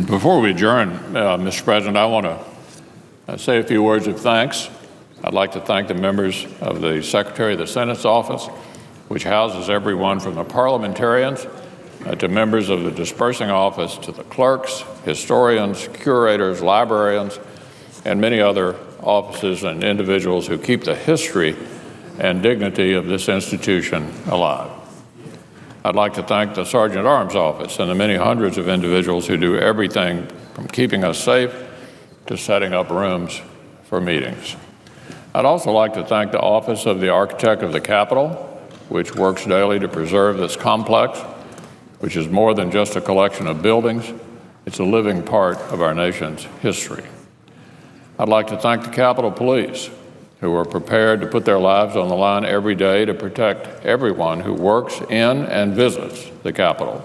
Before we adjourn, Mr. President, I want to say a few words of thanks. I'd like to thank the members of the Secretary of the Senate's office, which houses everyone from the parliamentarians to members of the dispersing office to the clerks, historians, curators, librarians, and many other offices and individuals who keep the history and dignity of this institution alive. I'd like to thank the Sergeant at Arms office and the many hundreds of individuals who do everything from keeping us safe to setting up rooms for meetings. I'd also like to thank the Office of the Architect of the Capitol, which works daily to preserve this complex, which is more than just a collection of buildings. It's a living part of our nation's history. I'd like to thank the Capitol Police, who are prepared to put their lives on the line every day to protect everyone who works in and visits the Capitol.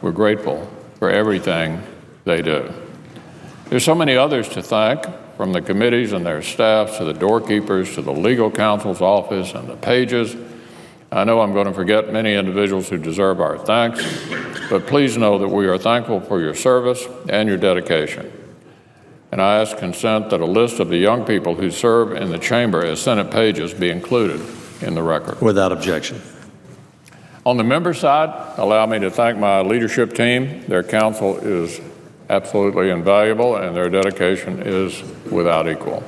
We're grateful for everything they do. There's so many others to thank, from the committees and their staffs to the doorkeepers to the legal counsel's office and the pages. I know I'm going to forget many individuals who deserve our thanks, but please know that we are thankful for your service and your dedication. And I ask consent that a list of the young people who serve in the chamber as Senate pages be included in the record. Without objection. On the member side, allow me to thank my leadership team. Their counsel is absolutely invaluable, and their dedication is without equal.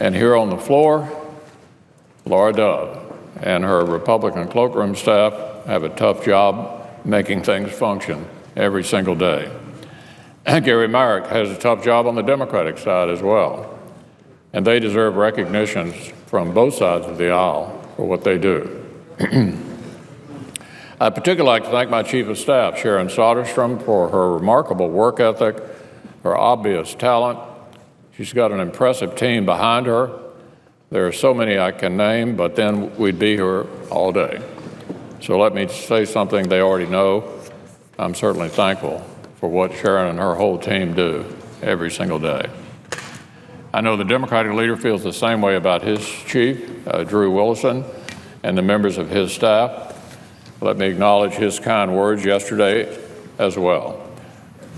And here on the floor, Laura Dove and her Republican cloakroom staff have a tough job making things function every single day. Gary Myrick has a tough job on the Democratic side as well, and they deserve recognition from both sides of the aisle for what they do. I'd particularly like to thank my Chief of Staff, Sharon Soderstrom, for her remarkable work ethic, her obvious talent. She's got an impressive team behind her. There are so many I can name, but then we'd be here all day. So let me say something they already know. I'm certainly thankful for what Sharon and her whole team do every single day. I know the Democratic leader feels the same way about his chief, Drew Willison, and the members of his staff. Let me acknowledge his kind words yesterday as well.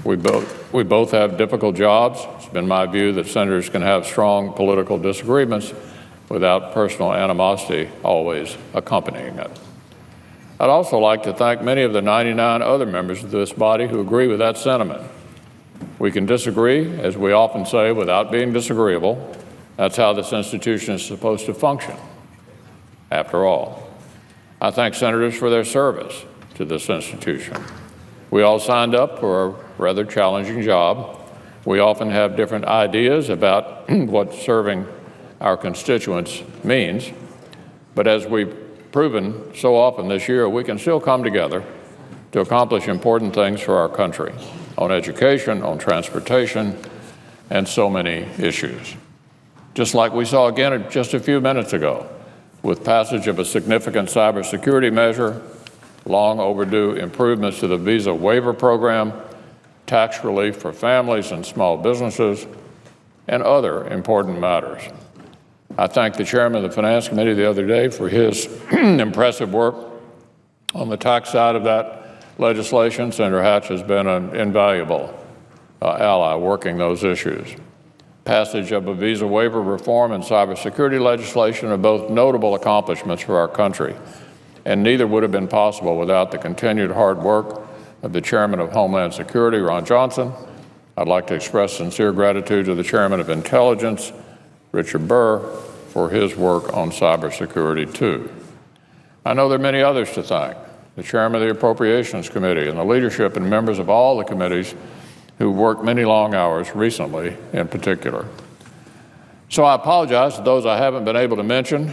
We both have difficult jobs. It's been my view that senators can have strong political disagreements without personal animosity always accompanying it. I'd also like to thank many of the 99 other members of this body who agree with that sentiment. We can disagree, as we often say, without being disagreeable. That's how this institution is supposed to function, after all. I thank senators for their service to this institution. We all signed up for a rather challenging job. We often have different ideas about what serving our constituents means, but as we've proven so often this year, we can still come together to accomplish important things for our country on education, on transportation, and so many issues. Just like we saw again just a few minutes ago with passage of a significant cybersecurity measure, long overdue improvements to the visa waiver program, tax relief for families and small businesses, and other important matters. I thank the chairman of the Finance Committee the other day for his impressive work on the tax side of that legislation. Senator Hatch has been an invaluable ally working those issues. Passage of a visa waiver reform and cybersecurity legislation are both notable accomplishments for our country, and neither would have been possible without the continued hard work of the Chairman of Homeland Security, Ron Johnson. I'd like to express sincere gratitude to the Chairman of Intelligence, Richard Burr, for his work on cybersecurity, too. I know there are many others to thank, the Chairman of the Appropriations Committee and the leadership and members of all the committees who worked many long hours recently in particular. So I apologize to those I haven't been able to mention,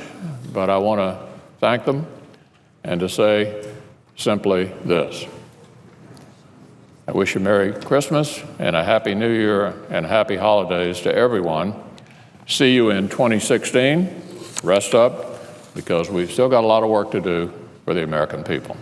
but I want to thank them and to say simply this. I wish you Merry Christmas and a Happy New Year and Happy Holidays to everyone. See you in 2016. Rest up, because we've still got a lot of work to do for the American people.